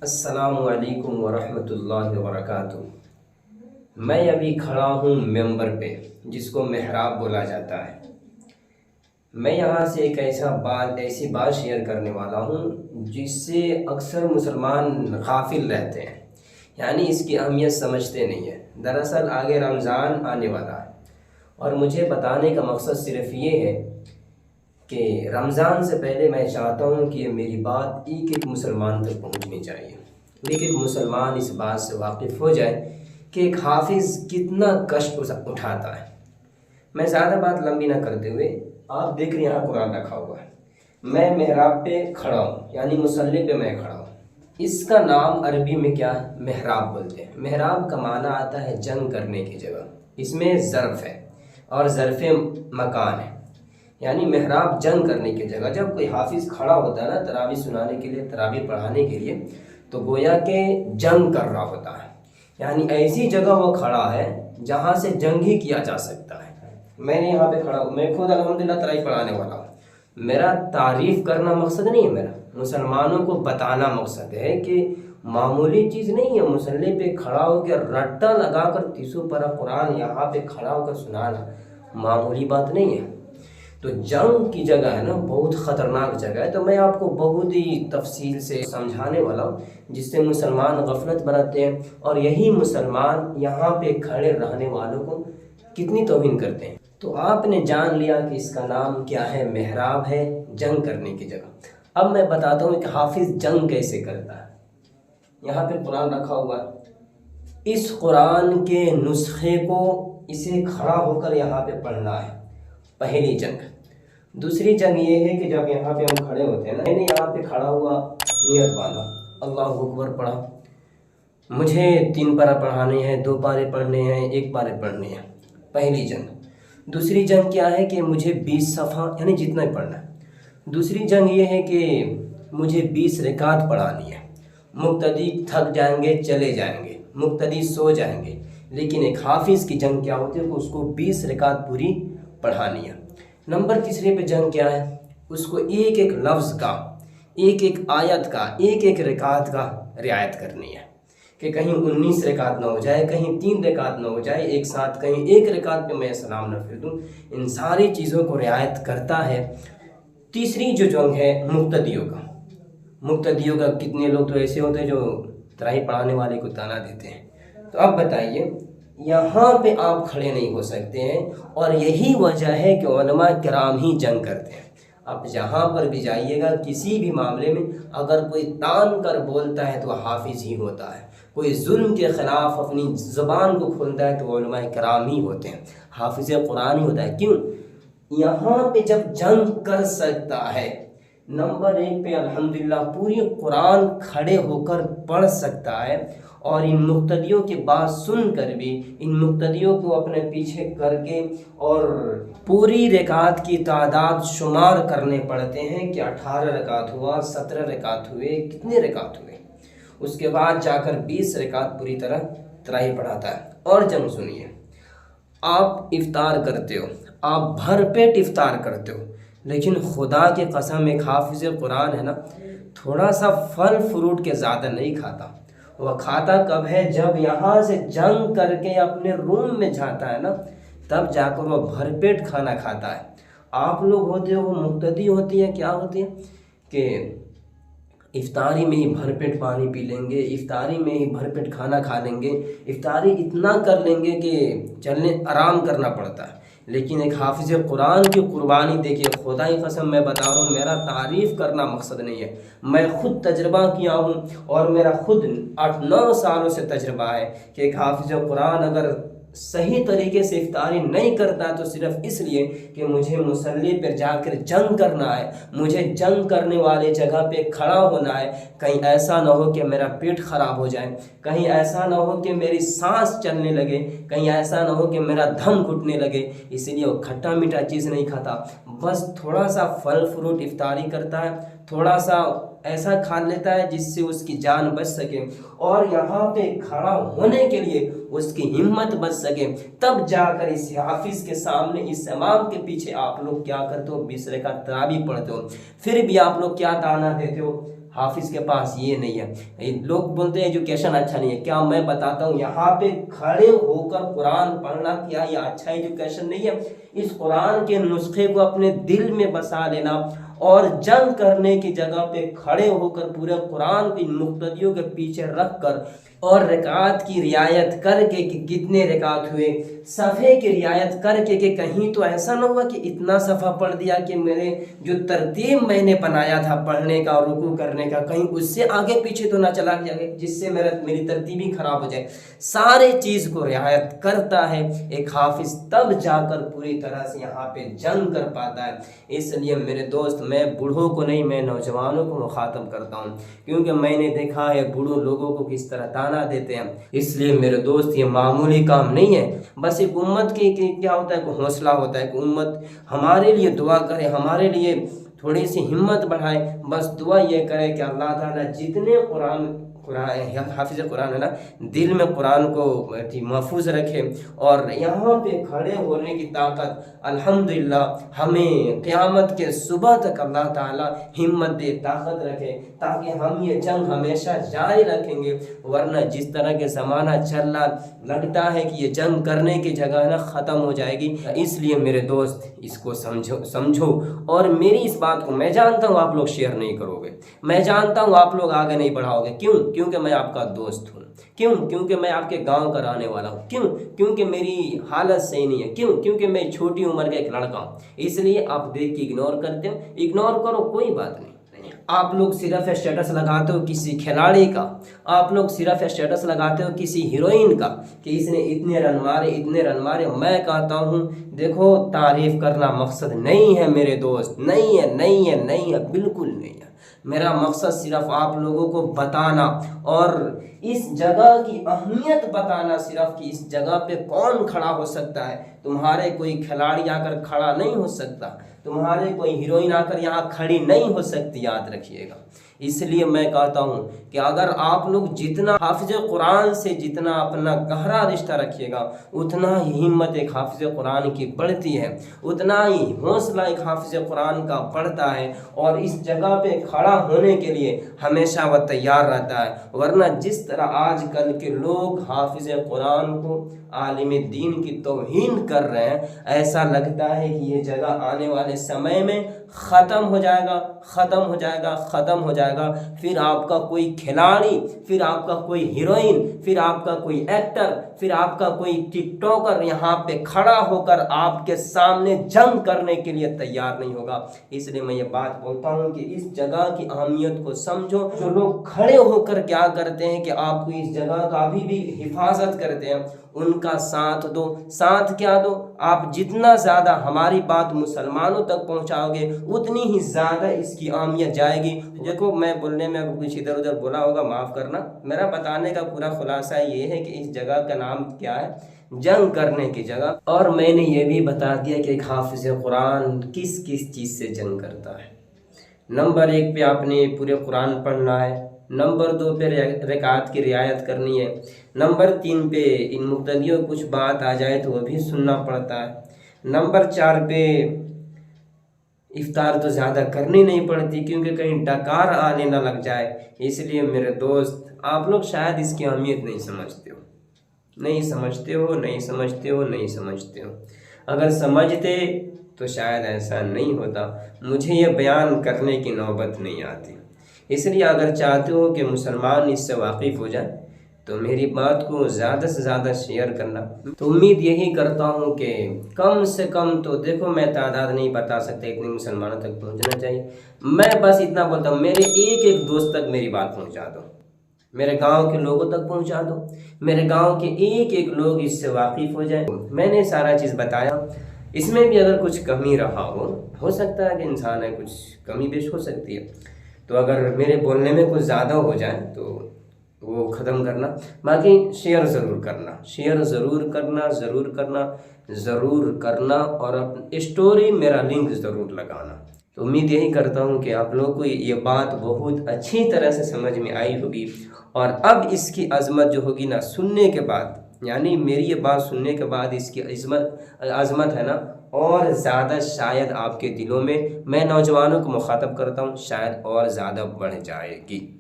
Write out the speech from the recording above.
السلام علیکم ورحمۃ اللہ وبرکاتہ۔ میں ابھی کھڑا ہوں ممبر پہ، جس کو محراب بولا جاتا ہے۔ میں یہاں سے ایک ایسی بات شیئر کرنے والا ہوں جس سے اکثر مسلمان غافل رہتے ہیں، یعنی اس کی اہمیت سمجھتے نہیں ہیں۔ دراصل آگے رمضان آنے والا ہے، اور مجھے بتانے کا مقصد صرف یہ ہے کہ رمضان سے پہلے میں چاہتا ہوں کہ میری بات ایک ایک مسلمان تک پہنچنی چاہیے، ایک ایک مسلمان اس بات سے واقف ہو جائے کہ ایک حافظ کتنا کشٹ اٹھاتا ہے۔ میں زیادہ بات لمبی نہ کرتے ہوئے، آپ دیکھ رہے ہیں یہاں قرآن رکھا ہوا ہے، میں محراب پہ کھڑا ہوں، یعنی مصلی پہ میں کھڑا ہوں۔ اس کا نام عربی میں کیا ہے؟ محراب بولتے ہیں۔ محراب کا معنی آتا ہے جنگ کرنے کی جگہ، اس میں ظرف ہے اور ظرف مکان ہے، یعنی محراب جنگ کرنے کی جگہ۔ جب کوئی حافظ کھڑا ہوتا ہے نا تراویح سنانے کے لیے، تراویح پڑھانے کے لیے، تو گویا کہ جنگ کر رہا ہوتا ہے، یعنی ایسی جگہ وہ کھڑا ہے جہاں سے جنگ ہی کیا جا سکتا ہے۔ میں نے یہاں پہ کھڑا ہوں، میں خود الحمدللہ تراویح پڑھانے والا ہوں۔ میرا تعریف کرنا مقصد نہیں ہے، میرا مسلمانوں کو بتانا مقصد ہے کہ معمولی چیز نہیں ہے مصلی پہ کھڑا ہو کے رٹا لگا کر 30 پارہ قرآن یہاں پہ کھڑا ہو کر سنانا معمولی بات نہیں ہے۔ تو جنگ کی جگہ ہے نا، بہت خطرناک جگہ ہے۔ تو میں آپ کو بہت ہی تفصیل سے سمجھانے والا ہوں، جس سے مسلمان غفلت برتتے ہیں، اور یہی مسلمان یہاں پہ کھڑے رہنے والوں کو کتنی توہین کرتے ہیں۔ تو آپ نے جان لیا کہ اس کا نام کیا ہے، محراب ہے، جنگ کرنے کی جگہ۔ اب میں بتاتا ہوں کہ حافظ جنگ کیسے کرتا ہے۔ یہاں پہ قرآن رکھا ہوا ہے، اس قرآن کے نسخے کو اسے کھڑا ہو کر یہاں پہ پڑھنا ہے، پہلی جنگ۔ دوسری جنگ یہ ہے کہ جب یہاں پہ ہم کھڑے ہوتے ہیں نا، میں نے یہاں پہ کھڑا ہوا، نیت باندھا، اللہ اکبر پڑھا، مجھے 3 پارہ پڑھانے ہیں، 2 پارے پڑھنے ہیں، 1 پارے پڑھنے ہیں، پہلی جنگ۔ دوسری جنگ کیا ہے کہ مجھے 20 صفحہ یعنی جتنا ہی پڑھنا ہے۔ دوسری جنگ یہ ہے کہ مجھے 20 رکعت پڑھانی ہے۔ مقتدی تھک جائیں گے، چلے جائیں گے، مقتدی سو جائیں گے، لیکن ایک حافظ کی جنگ کیا ہوتی ہے کہ اس کو 20 رکعت پوری پڑھانی ہے۔ نمبر تیسرے پہ جنگ کیا ہے؟ اس کو ایک ایک لفظ کا، ایک ایک آیت کا، ایک ایک رکعت کا رعایت کرنی ہے، کہ کہیں 19 رکعت نہ ہو جائے، کہیں 3 رکعت نہ ہو جائے ایک ساتھ، کہیں 1 رکعت پہ میں سلام نہ پھر دوں۔ ان ساری چیزوں کو رعایت کرتا ہے۔ تیسری جو جنگ ہے مقتدیوں کا، مقتدیوں کا کتنے لوگ تو ایسے ہوتے ہیں جو تراویح پڑھانے والے کو تانا دیتے ہیں۔ تو اب بتائیے، یہاں پہ آپ کھڑے نہیں ہو سکتے ہیں، اور یہی وجہ ہے کہ علماء کرام ہی جنگ کرتے ہیں۔ آپ جہاں پر بھی جائیے گا، کسی بھی معاملے میں اگر کوئی تان کر بولتا ہے تو حافظ ہی ہوتا ہے، کوئی ظلم کے خلاف اپنی زبان کو کھولتا ہے تو علماء کرام ہی ہوتے ہیں، حافظ قرآن ہی ہوتا ہے۔ کیوں؟ یہاں پہ جب جنگ کر سکتا ہے، نمبر 1 پہ الحمدللہ پوری قرآن کھڑے ہو کر پڑھ سکتا ہے، اور ان مقتدیوں کی بات سن کر بھی، ان مقتدیوں کو اپنے پیچھے کر کے، اور پوری رکعت کی تعداد شمار کرنے پڑتے ہیں کہ 18 رکعت ہوا، 17 رکعت ہوئے، کتنے رکعت ہوئے، اس کے بعد جا کر 20 رکعت پوری طرح تراویح پڑھاتا ہے۔ اور جنگ سنیے، آپ افطار کرتے ہو، آپ بھر پیٹ افطار کرتے ہو، لیکن خدا کی قسم ایک حافظ قرآن ہے نا، تھوڑا سا پھل فروٹ کے زیادہ نہیں کھاتا۔ وہ کھاتا کب ہے؟ جب یہاں سے جنگ کر کے اپنے روم میں جاتا ہے نا، تب جا کر وہ بھر پیٹ کھانا کھاتا ہے۔ آپ لوگ ہوتے ہو، مقتدی ہوتی ہیں، کیا ہوتی ہیں کہ افطاری میں ہی بھر پیٹ پانی پی لیں گے، افطاری میں ہی بھر پیٹ کھانا کھا لیں گے، افطاری اتنا کر لیں گے کہ چلنے آرام کرنا پڑتا ہے۔ لیکن ایک حافظ قرآن کی قربانی دیکھیے، خدا کی قسم میں بتا رہا ہوں، میرا تعریف کرنا مقصد نہیں ہے، میں خود تجربہ کیا ہوں، اور میرا خود 8-9 سالوں سے تجربہ ہے کہ ایک حافظ قرآن اگر صحیح طریقے سے افطاری نہیں کرتا تو صرف اس لیے کہ مجھے مصلی پر جا کر جنگ کرنا ہے، مجھے جنگ کرنے والے جگہ پہ کھڑا ہونا ہے، کہیں ایسا نہ ہو کہ میرا پیٹ خراب ہو جائے، کہیں ایسا نہ ہو کہ میری سانس چلنے لگے، کہیں ایسا نہ ہو کہ میرا دم گھٹنے لگے، اس لیے وہ کھٹا میٹھا چیز نہیں کھاتا، بس تھوڑا سا پھل فروٹ افطاری کرتا ہے، تھوڑا سا ایسا کھا لیتا ہے جس سے اس کی جان بچ سکے، اور یہاں پہ کھڑا ہونے کے لیے اس کی ہمت بچ سکے، تب جا کر اس حافظ کے سامنے، اس امام کے پیچھے آپ لوگ کیا کرتے ہو؟ 20 رکعت تراویح پڑھتے ہو۔ پھر بھی آپ لوگ کیا تانا دیتے ہو؟ हाफिज़ के पास ये नहीं है। लोग बोलते हैं एजुकेशन अच्छा नहीं है, क्या मैं बताता हूँ, यहाँ पे खड़े होकर कुरान पढ़ना क्या ये अच्छा एजुकेशन नहीं है? इस कुरान के नुस्खे को अपने दिल में बसा लेना और जंग करने की जगह पे खड़े होकर पूरे कुरान की मुक्तदियों के पीछे रख कर और रकात की रियायत करके कि कितने रकात हुए, सफ़े की रियायत करके कि कहीं तो ऐसा ना हुआ कि इतना सफ़ा पढ़ दिया कि मेरे जो तरतीब मैंने बनाया था पढ़ने का और रुकू करने का कहीं उससे आगे पीछे तो ना चला गया जिससे मेरी तरतीब ही ख़राब हो जाए। सारे चीज़ को रियायत करता है एक हाफिज़, तब जाकर पूरी तरह से यहाँ पे जंग कर पाता है। इसलिए मेरे दोस्त, मैं बूढ़ों को नहीं, मैं नौजवानों को मुखातब करता हूँ, क्योंकि मैंने देखा है बूढ़ों लोगों को किस तरह ताना देते हैं। इसलिए मेरे दोस्त, ये मामूली काम नहीं है। बस एक उम्मत की क्या होता है, को हौसला होता है कि उम्मत हमारे लिए दुआ करे, हमारे लिए थोड़ी सी हिम्मत बढ़ाए। बस दुआ ये करे कि अल्लाह ताला जितने कुरान हाफिज़ कुरान है ना, दिल में कुरान को महफूज रखे और यहाँ पे खड़े होने की ताकत अल्हम्दुलिल्लाह हमें क़यामत के सुबह तक अल्लाह ताला हिम्मत दे, ताकत रखे, ताकि हम ये जंग हमेशा जारी रखेंगे। वरना जिस तरह के ज़माना चल रहा, लगता है कि ये जंग करने की जगह ना ख़त्म हो जाएगी। इसलिए मेरे दोस्त, इसको समझो और मेरी इस बात को मैं जानता हूँ आप लोग शेयर नहीं करोगे, मैं जानता हूँ आप लोग आगे नहीं बढ़ाओगे। क्यों? क्योंकि मैं आपका दोस्त हूँ। क्यों? क्योंकि मैं आपके गांव का रहने वाला हूँ। क्यों? क्योंकि मेरी हालत सही नहीं है। क्यों? क्योंकि मैं छोटी उम्र का एक लड़का हूँ। इसलिए आप देख के इग्नोर करते हो, इग्नोर करो, कोई बात नहीं। आप लोग सिर्फ स्टेटस लगाते हो किसी खिलाड़ी का, आप लोग सिर्फ स्टेटस लगाते हो किसी हीरोइन का कि इसने इतने रन मारे, इतने रन मारे। मैं कहता हूँ देखो, तारीफ करना मकसद नहीं है मेरे दोस्त, नहीं है, नहीं है, नहीं है, बिल्कुल नहीं है। मेरा मकसद सिर्फ आप लोगों को बताना और इस जगह की अहमियत बताना, सिर्फ कि इस जगह पे कौन खड़ा हो सकता है। तुम्हारे कोई खिलाड़ी आकर खड़ा नहीं हो सकता, तुम्हारे कोई हीरोइन आकर यहाँ खड़ी नहीं हो सकती, याद रखिएगा। इसलिए मैं कहता हूँ कि अगर आप लोग जितना हाफिज़ कुरान से जितना अपना गहरा रिश्ता रखिएगा, उतना ही हिम्मत एक हाफिज़ कुरान की बढ़ती है, उतना ही हौसला एक हाफिज़ कुरान का बढ़ता है और इस जगह पे खड़ा होने के लिए हमेशा वह तैयार रहता है। वरना जिस तरह आजकल के लोग हाफिज़ कुरान को आलिम दीन की तौहीन कर रहे हैं, ऐसा लगता है कि ये जगह आने वाले समय में ख़त्म हो जाएगा, ख़त्म हो जाएगा, ख़त्म हो जाएगा। फिर आपका कोई खिलाड़ी, फिर आपका कोई हीरोइन, फिर आपका कोई एक्टर, फिर आपका कोई टिकटॉकर यहाँ पे खड़ा होकर आपके सामने जंग करने के लिए तैयार नहीं होगा। इसलिए मैं ये बात बोलता हूँ कि इस जगह की अहमियत को समझो। जो लोग खड़े होकर क्या करते हैं कि आपको इस जगह का अभी भी हिफाजत करते हैं, उनका साथ दो। साथ क्या दो, आप जितना ज़्यादा हमारी बात मुसलमानों तक पहुँचाओगे, उतनी ही ज़्यादा इसकी अहमियत जाएगी। देखो, मैं बोलने में अगर कुछ इधर उधर बोला होगा माफ़ करना। मेरा बताने का पूरा खुलासा ये है कि इस जगह का नाम क्या है, जंग करने की जगह। और मैंने ये भी बता दिया कि एक हाफिज़ कुरान किस किस चीज़ से जंग करता है। नंबर 1 पे आपने पूरे कुरान पढ़ना है, नंबर 2 पे रकात की रियायत करनी है, नंबर 3 पे इन मुक्तदियों कुछ बात आ जाए तो वह भी सुनना पड़ता है, नंबर 4 पे इफ्तार तो ज़्यादा करनी नहीं पड़ती क्योंकि कहीं डकार आने ना लग जाए। इसलिए मेरे दोस्त, आप लोग शायद इसकी अहमियत नहीं समझते हो, नहीं समझते हो, नहीं समझते हो, नहीं समझते हो। अगर समझते तो शायद ऐसा नहीं होता, मुझे ये बयान करने की नौबत नहीं आती। इसलिए अगर चाहते हो कि मुसलमान इससे वाकिफ़ हो जाए तो मेरी बात को ज़्यादा से ज़्यादा शेयर करना। तो उम्मीद यही करता हूँ कि कम से कम तो देखो, मैं तादाद नहीं बता सकता, इतने मुसलमानों तक पहुँचना चाहिए। मैं बस इतना बोलता हूँ, मेरे एक दोस्त तक मेरी बात पहुँचा दो, मेरे गांव के लोगों तक पहुँचा दो, मेरे गांव के एक लोग इससे वाकिफ़ हो जाए। मैंने सारा चीज़ बताया, इसमें भी अगर कुछ कमी रहा हो सकता है कि इंसान है, कुछ कमी बेश हो सकती है, तो अगर मेरे बोलने में कुछ ज़्यादा हो जाए तो वो ख़त्म करना। बाकी शेयर ज़रूर करना, शेयर ज़रूर करना, ज़रूर करना, ज़रूर करना और अपनी स्टोरी मेरा लिंक ज़रूर लगाना। तो उम्मीद यही करता हूँ कि आप लोगों को ये बात बहुत अच्छी तरह से समझ में आई होगी और अब इसकी अज़मत जो होगी ना, सुनने के बाद, यानी मेरी ये बात सुनने के बाद इसकी अज़मत है ना اور زیادہ شاید آپ کے دلوں میں، میں نوجوانوں کو مخاطب کرتا ہوں، شاید اور زیادہ بڑھ جائے گی۔